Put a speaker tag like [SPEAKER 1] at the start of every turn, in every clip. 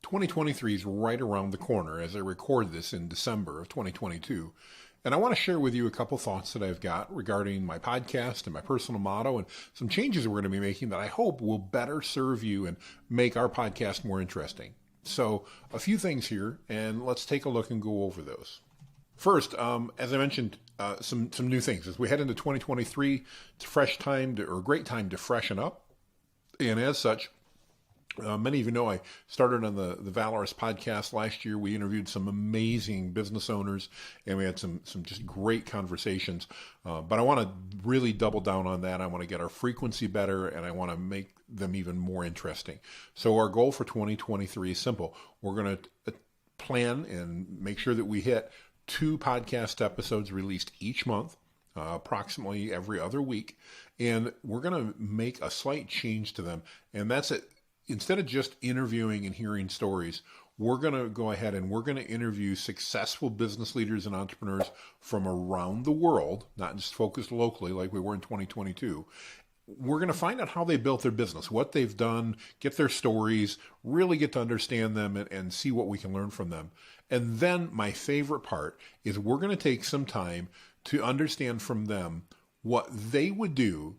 [SPEAKER 1] 2023 is right around the corner as I record this in December of 2022. And I want to share with you a couple thoughts that I've got regarding my podcast and my personal motto and some changes that we're going to be making that I hope will better serve you and make our podcast more interesting. So a few things here, and let's take a look and go over those. First, as I mentioned, some new things. As we head into 2023, it's a fresh time or a great time to freshen up. And as such, many of you know I started on the Valorous podcast last year. We interviewed some amazing business owners, and we had some just great conversations. But I want to really double down on that. I want to get our frequency better, and I want to make them even more interesting. So our goal for 2023 is simple. We're going to plan and make sure that we hit 2 podcast episodes released each month, approximately every other week. And we're going to make a slight change to them. And that's it. Instead of just interviewing and hearing stories, we're going to go ahead and we're going to interview successful business leaders and entrepreneurs from around the world, not just focused locally like we were in 2022. We're going to find out how they built their business, what they've done, get their stories, really get to understand them and see what we can learn from them. And then my favorite part is we're going to take some time to understand from them what they would do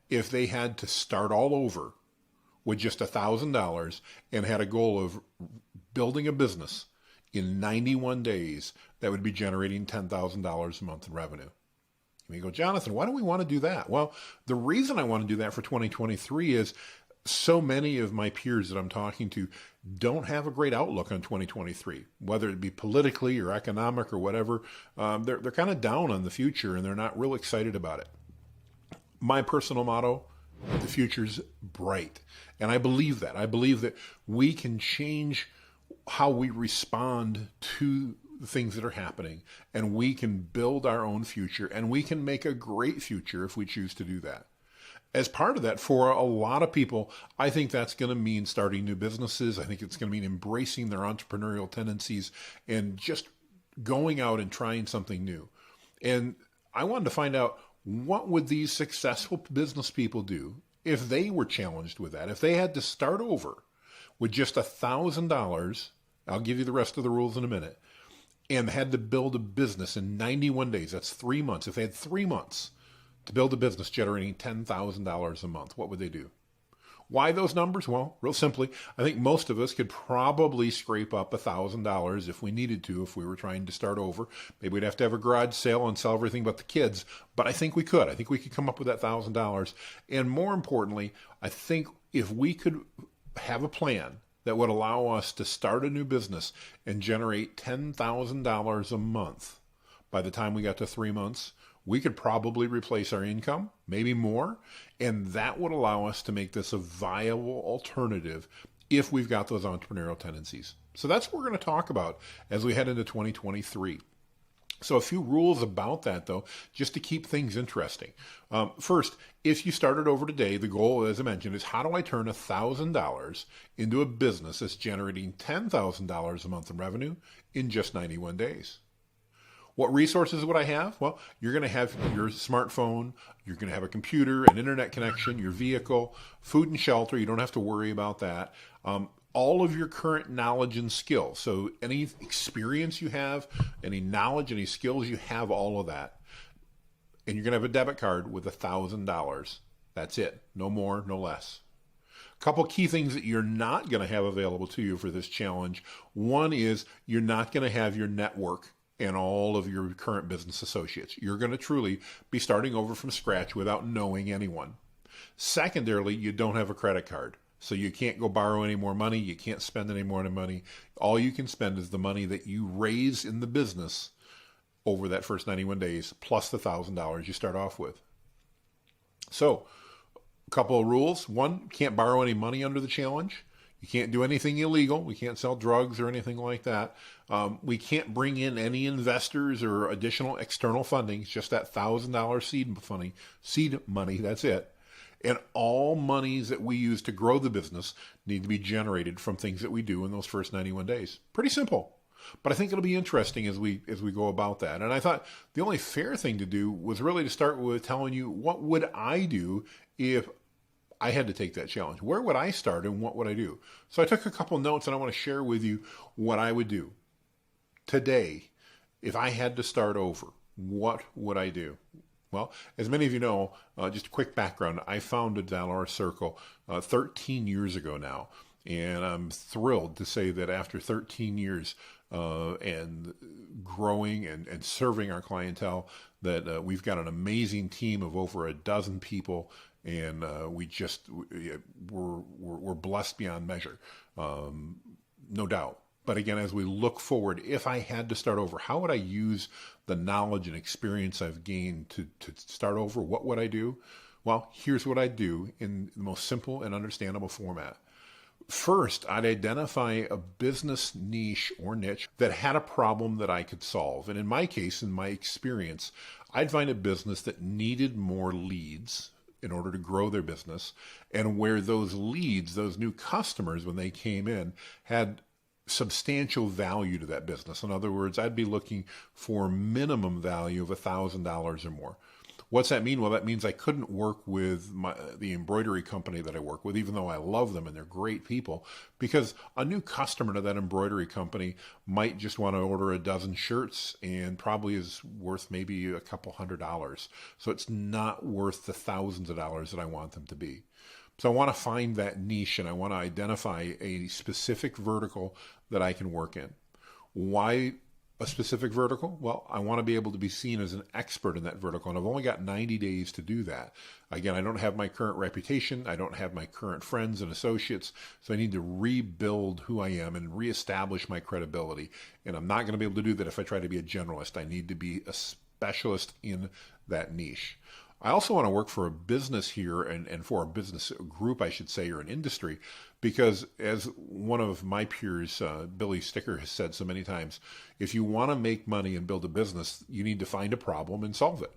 [SPEAKER 1] if they had to start all over with just $1,000 and had a goal of building a business in 91 days that would be generating $10,000 a month in revenue. And you go, Jonathan, why do we want to do that? Well, the reason I want to do that for 2023 is so many of my peers that I'm talking to don't have a great outlook on 2023, whether it be politically or economic or whatever. They're kind of down on the future and they're not real excited about it. My personal motto, the future's bright. And I believe that. I believe that we can change how we respond to the things that are happening, and we can build our own future, and we can make a great future if we choose to do that. As part of that, for a lot of people, I think that's going to mean starting new businesses. I think it's going to mean embracing their entrepreneurial tendencies and just going out and trying something new. And I wanted to find out, what would these successful business people do if they were challenged with that? If they had to start over with just $1,000, I'll give you the rest of the rules in a minute, and had to build a business in 91 days, that's 3 months. If they had 3 months to build a business generating $10,000 a month, what would they do? Why those numbers? Well, real simply, I think most of us could probably scrape up $1,000 if we needed to, if we were trying to start over. Maybe we'd have to have a garage sale and sell everything but the kids, but I think we could. I think we could come up with that $1,000. And more importantly, I think if we could have a plan that would allow us to start a new business and generate $10,000 a month by the time we got to 3 months, we could probably replace our income, maybe more, and that would allow us to make this a viable alternative if we've got those entrepreneurial tendencies. So that's what we're going to talk about as we head into 2023. So a few rules about that, though, just to keep things interesting. First, if you started over today, the goal, as I mentioned, is how do I turn $1,000 into a business that's generating $10,000 a month in revenue in just 91 days? What resources would I have? Well, you're going to have your smartphone, you're going to have a computer, an internet connection, your vehicle, food and shelter. You don't have to worry about that. All of your current knowledge and skills. So any experience you have, any knowledge, any skills you have, all of that. And you're going to have a debit card with $1,000. That's it. No more, no less. A couple key things that you're not going to have available to you for this challenge. One is you're not going to have your network and all of your current business associates. You're going to truly be starting over from scratch without knowing anyone. Secondarily, you don't have a credit card. So you can't go borrow any more money. You can't spend any more money. All you can spend is the money that you raise in the business over that first 91 days, plus the $1,000 you start off with. So a couple of rules. One, can't borrow any money under the challenge. You can't do anything illegal. We can't sell drugs or anything like that. We can't bring in any investors or additional external funding. It's just that $1,000 seed money. That's it. And all monies that we use to grow the business need to be generated from things that we do in those first 91 days. Pretty simple. But I think it'll be interesting as we go about that. And I thought the only fair thing to do was really to start with telling you, what would I do if I had to take that challenge. Where would I start and what would I do? So I took a couple notes and I want to share with you what I would do. Today, if I had to start over, what would I do? Well, as many of you know, just a quick background, I founded Valorous Circle 13 years ago now. And I'm thrilled to say that after 13 years and growing and serving our clientele, that we've got an amazing team of over a dozen people, and we're blessed beyond measure, no doubt. But again, as we look forward, if I had to start over, how would I use the knowledge and experience I've gained to start over? What would I do? Well, here's what I'd do in the most simple and understandable format. First, I'd identify a business niche or niche that had a problem that I could solve. And in my case, in my experience, I'd find a business that needed more leads in order to grow their business, and where those leads, those new customers, when they came in, had substantial value to that business. In other words, I'd be looking for minimum value of $1,000 or more. What's that mean? Well, that means I couldn't work with the embroidery company that I work with, even though I love them and they're great people, because a new customer to that embroidery company might just want to order a dozen shirts and probably is worth maybe a couple $100. So it's not worth the thousands of dollars that I want them to be. So I want to find that niche and I want to identify a specific vertical that I can work in. Why a specific vertical? Well, I want to be able to be seen as an expert in that vertical, and I've only got 90 days to do that. Again, I don't have my current reputation. I don't have my current friends and associates, so I need to rebuild who I am and reestablish my credibility. And I'm not going to be able to do that if I try to be a generalist. I need to be a specialist in that niche. I also want to work for a business here and for a business group, I should say, or an industry, because as one of my peers, Billy Sticker, has said so many times, if you want to make money and build a business, you need to find a problem and solve it.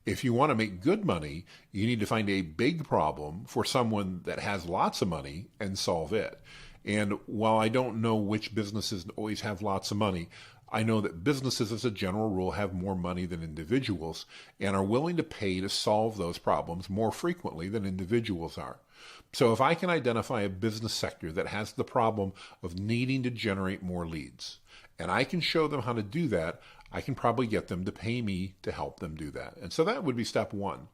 [SPEAKER 1] If you want to make good money, you need to find a big problem for someone that has lots of money and solve it. And while I don't know which businesses always have lots of money, I know that businesses as a general rule have more money than individuals and are willing to pay to solve those problems more frequently than individuals are. So if I can identify a business sector that has the problem of needing to generate more leads, and I can show them how to do that, I can probably get them to pay me to help them do that. And so that would be step one.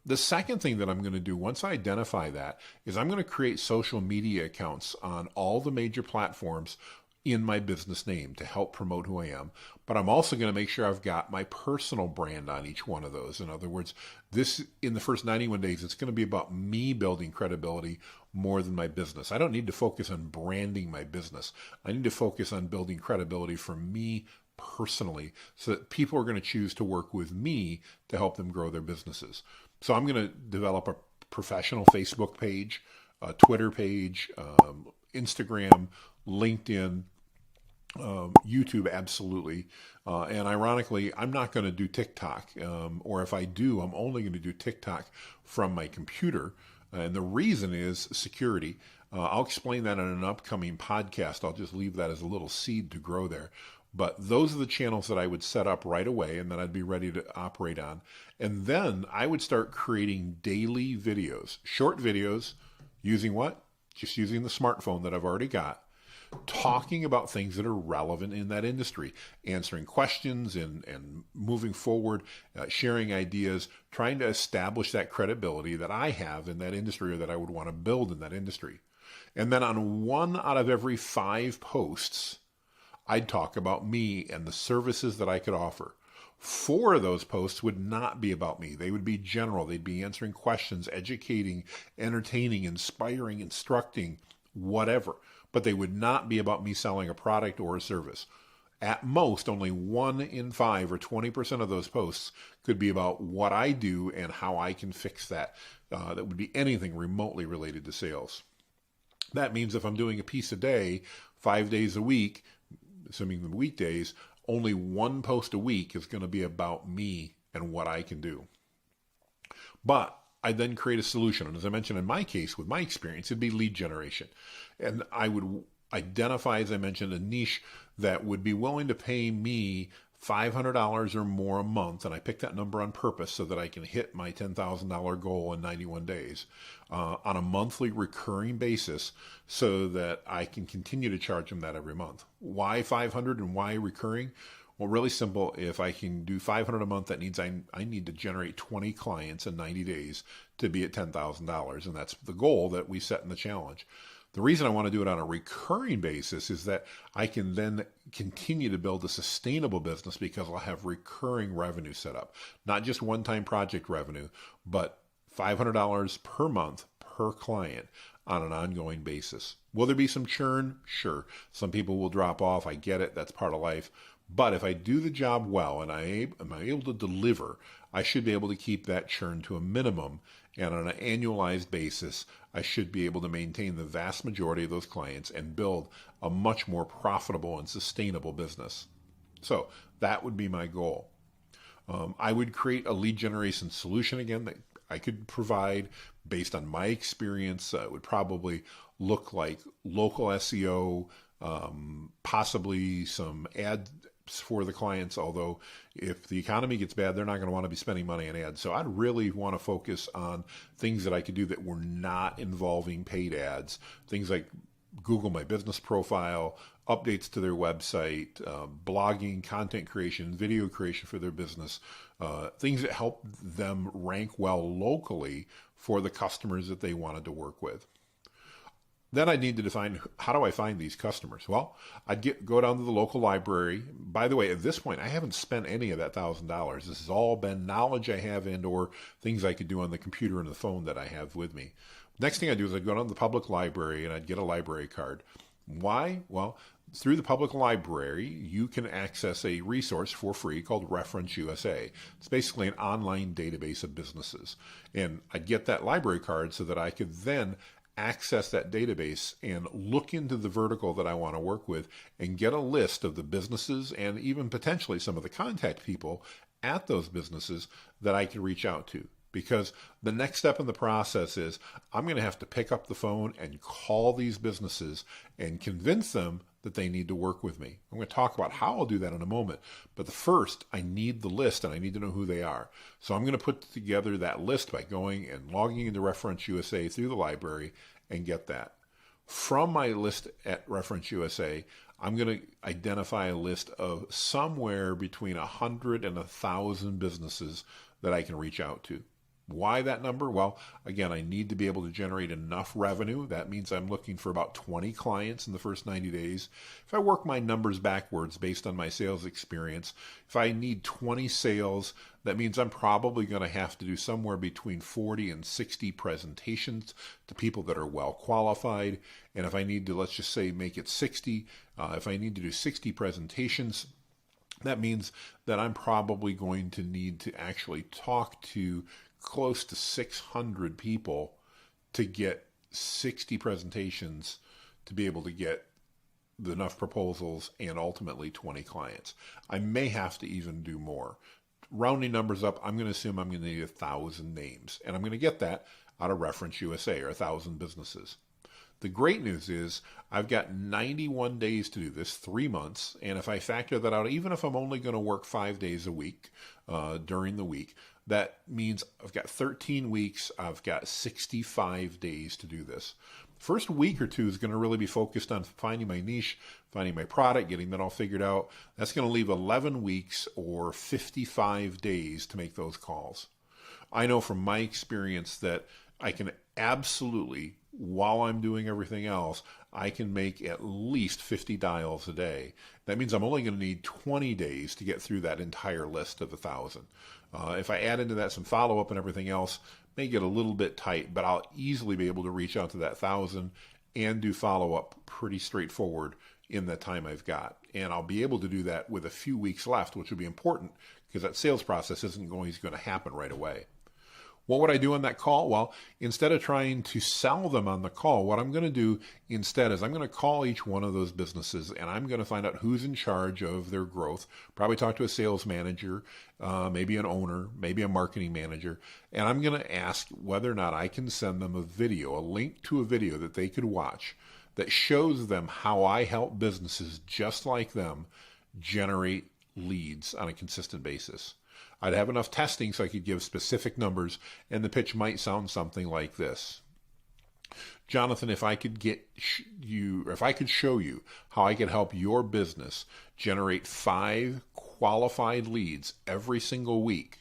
[SPEAKER 1] The second thing that I'm going to do once I identify that is I'm going to create social media accounts on all the major platforms in my business name to help promote who I am. But I'm also going to make sure I've got my personal brand on each one of those. In other words, this in the first 91 days, it's going to be about me building credibility more than my business. I don't need to focus on branding my business. I need to focus on building credibility for me personally so that people are going to choose to work with me to help them grow their businesses. So I'm going to develop a professional Facebook page, a Twitter page, Instagram, LinkedIn, YouTube, absolutely. And ironically, I'm not going to do TikTok, or if I do, I'm only going to do TikTok from my computer. And the reason is security. I'll explain that in an upcoming podcast. I'll just leave that as a little seed to grow there. But those are the channels that I would set up right away and that I'd be ready to operate on. And then I would start creating daily videos, short videos, using what? Just using the smartphone that I've already got, talking about things that are relevant in that industry, answering questions and moving forward, sharing ideas, trying to establish that credibility that I have in that industry or that I would want to build in that industry. And then on 1 out of every 5 posts, I'd talk about me and the services that I could offer. 4 of those posts would not be about me. They would be general. They'd be answering questions, educating, entertaining, inspiring, instructing, whatever. But they would not be about me selling a product or a service. At most, only 1 in 5 or 20% of those posts could be about what I do and how I can fix that. That would be anything remotely related to sales. That means if I'm doing a piece a day, 5 days a week, assuming the weekdays, only 1 post a week is going to be about me and what I can do. But I then create a solution. And as I mentioned, in my case, with my experience, it'd be lead generation. And I would identify, as I mentioned, a niche that would be willing to pay me $500 or more a month, and I picked that number on purpose so that I can hit my $10,000 goal in 91 days on a monthly recurring basis so that I can continue to charge them that every month. Why 500 and why recurring? Well, really simple. If I can do 500 a month, that means I need to generate 20 clients in 90 days to be at $10,000. And that's the goal that we set in the challenge. The reason I want to do it on a recurring basis is that I can then continue to build a sustainable business because I'll have recurring revenue set up. Not just one-time project revenue, but $500 per month per client on an ongoing basis. Will there be some churn? Sure. Some people will drop off. I get it. That's part of life. But if I do the job well and am able to deliver, I should be able to keep that churn to a minimum. And on an annualized basis, I should be able to maintain the vast majority of those clients and build a much more profitable and sustainable business. So that would be my goal. I would create a lead generation solution again that I could provide based on my experience. It would probably look like local SEO, possibly some ads for the clients, although if the economy gets bad, they're not going to want to be spending money on ads. So I'd really want to focus on things that I could do that were not involving paid ads, things like Google My Business Profile, updates to their website, blogging, content creation, video creation for their business, things that help them rank well locally for the customers that they wanted to work with. Then I need to define, how do I find these customers? Well, I'd go down to the local library. By the way, at this point, I haven't spent any of that $1,000. This has all been knowledge I have and or things I could do on the computer and the phone that I have with me. Next thing I do is I'd go down to the public library and I'd get a library card. Why? Well, through the public library, you can access a resource for free called Reference USA. It's basically an online database of businesses. And I'd get that library card so that I could then access that database and look into the vertical that I want to work with and get a list of the businesses and even potentially some of the contact people at those businesses that I can reach out to. Because the next step in the process is I'm going to have to pick up the phone and call these businesses and convince them that they need to work with me. I'm going to talk about how I'll do that in a moment. But first, I need the list and I need to know who they are. So I'm going to put together that list by going and logging into Reference USA through the library and get that. From my list at Reference USA, I'm going to identify a list of somewhere between 100 and 1,000 businesses that I can reach out to. Why that number? Well, again, I need to be able to generate enough revenue. That means I'm looking for about 20 clients in the first 90 days. If I work my numbers backwards based on my sales experience, if I need 20 sales, that means I'm probably going to have to do somewhere between 40 and 60 presentations to people that are well qualified. And if I need to, let's just say, make it 60, if I need to do 60 presentations, that means that I'm probably going to need to actually talk to close to 600 people to get 60 presentations to be able to get enough proposals and ultimately 20 clients. I may have to even do more. Rounding numbers up, I'm going to assume I'm going to need 1,000 names, and I'm going to get that out of Reference USA, or 1,000 businesses. The great news is I've got 91 days to do this, 3 months, and if I factor that out, even if I'm only going to work 5 days a week during the week, that means I've got 13 weeks, I've got 65 days to do this. First week or two is going to really be focused on finding my niche, finding my product, getting that all figured out. That's going to leave 11 weeks or 55 days to make those calls. I know from my experience that I can absolutely, while I'm doing everything else, I can make at least 50 dials a day. That means I'm only going to need 20 days to get through that entire list of 1,000. If I add into that some follow-up and everything else, may get a little bit tight, but I'll easily be able to reach out to that 1,000 and do follow-up pretty straightforward in the time I've got. And I'll be able to do that with a few weeks left, which will be important because that sales process isn't always going to happen right away. What would I do on that call? Well, instead of trying to sell them on the call, what I'm going to do instead is I'm going to call each one of those businesses and I'm going to find out who's in charge of their growth. Probably talk to a sales manager, maybe an owner, maybe a marketing manager. And I'm going to ask whether or not I can send them a video, a link to a video that they could watch that shows them how I help businesses just like them generate leads on a consistent basis. I'd have enough testing so I could give specific numbers, and the pitch might sound something like this. Jonathan, if I could show you how I could help your business generate 5 qualified leads every single week,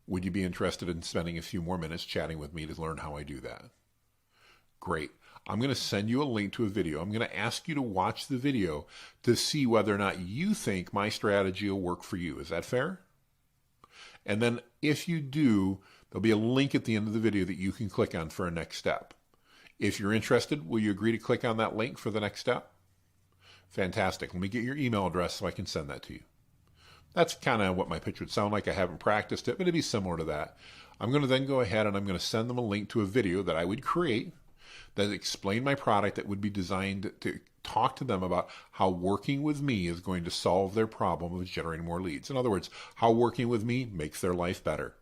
[SPEAKER 1] would you be interested in spending a few more minutes chatting with me to learn how I do that? Great. I'm going to send you a link to a video. I'm going to ask you to watch the video to see whether or not you think my strategy will work for you. Is that fair? And then if you do, there'll be a link at the end of the video that you can click on for a next step. If you're interested, will you agree to click on that link for the next step? Fantastic. Let me get your email address so I can send that to you. That's kind of what my pitch would sound like. I haven't practiced it, but it'd be similar to that. I'm going to then go ahead and I'm going to send them a link to a video that I would create that explain my product that would be designed to talk to them about how working with me is going to solve their problem of generating more leads. In other words, how working with me makes their life better.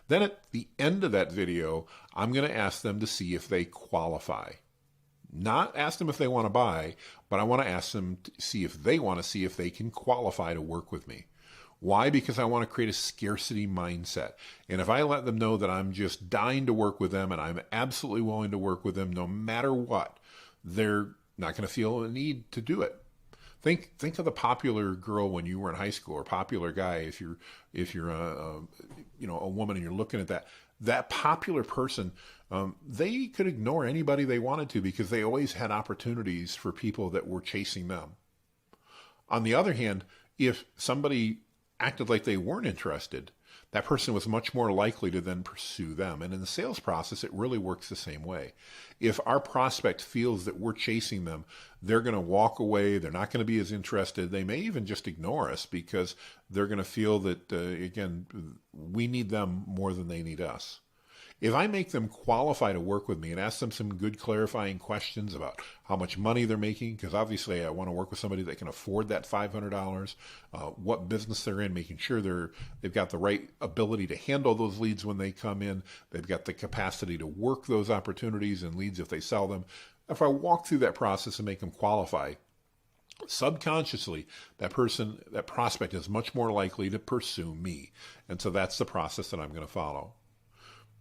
[SPEAKER 1] Then at the end of that video, I'm going to ask them to see if they qualify. Not ask them if they want to buy, but I want to ask them to see if they want to see if they can qualify to work with me. Why? Because I want to create a scarcity mindset. And if I let them know that I'm just dying to work with them and I'm absolutely willing to work with them no matter what, they're not going to feel a need to do it. Think of the popular girl when you were in high school, or popular guy if you're a woman and you're looking at that popular person. They could ignore anybody they wanted to because they always had opportunities for people that were chasing them. On the other hand, if somebody acted like they weren't interested, that person was much more likely to then pursue them. And in the sales process, it really works the same way. If our prospect feels that we're chasing them, they're going to walk away. They're not going to be as interested. They may even just ignore us because they're going to feel that, again, we need them more than they need us. If I make them qualify to work with me and ask them some good clarifying questions about how much money they're making, because obviously I want to work with somebody that can afford that $500, what business they're in, making sure they've got the right ability to handle those leads when they come in, they've got the capacity to work those opportunities and leads if they sell them. If I walk through that process and make them qualify, subconsciously, that prospect is much more likely to pursue me. And so that's the process that I'm going to follow.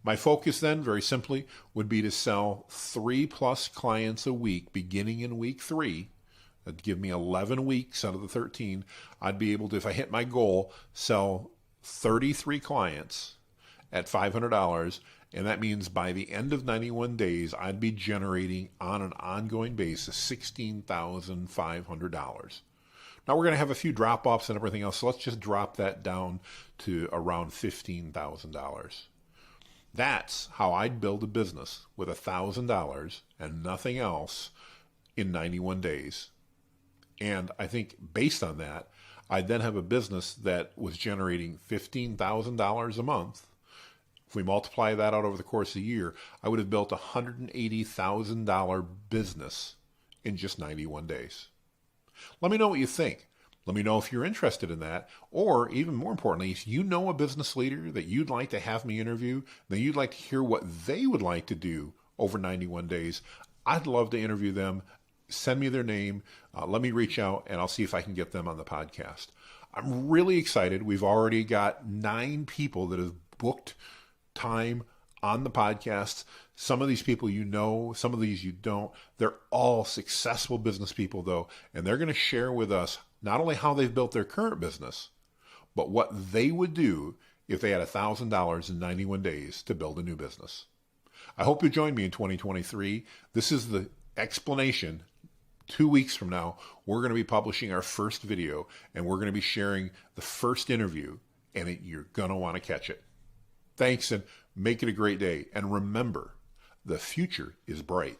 [SPEAKER 1] My focus then, very simply, would be to sell 3+ clients a week beginning in week 3. That'd give me 11 weeks out of the 13. I'd be able to, if I hit my goal, sell 33 clients at $500. And that means by the end of 91 days, I'd be generating on an ongoing basis $16,500. Now we're going to have a few drop-offs and everything else, so let's just drop that down to around $15,000. That's how I'd build a business with $1,000 and nothing else in 91 days. And I think based on that, I'd then have a business that was generating $15,000 a month. If we multiply that out over the course of a year, I would have built a $180,000 business in just 91 days. Let me know what you think. Let me know if you're interested in that, or even more importantly, if you know a business leader that you'd like to have me interview, then you'd like to hear what they would like to do over 91 days, I'd love to interview them. Send me their name. Let me reach out, and I'll see if I can get them on the podcast. I'm really excited. We've already got 9 people that have booked time on the podcast. Some of these people you know, some of these you don't. They're all successful business people, though, and they're going to share with us not only how they've built their current business, but what they would do if they had $1,000 in 91 days to build a new business. I hope you join me in 2023. This is the explanation. 2 weeks from now, we're going to be publishing our first video, and we're going to be sharing the first interview, and you're going to want to catch it. Thanks, and make it a great day. And remember, the future is bright.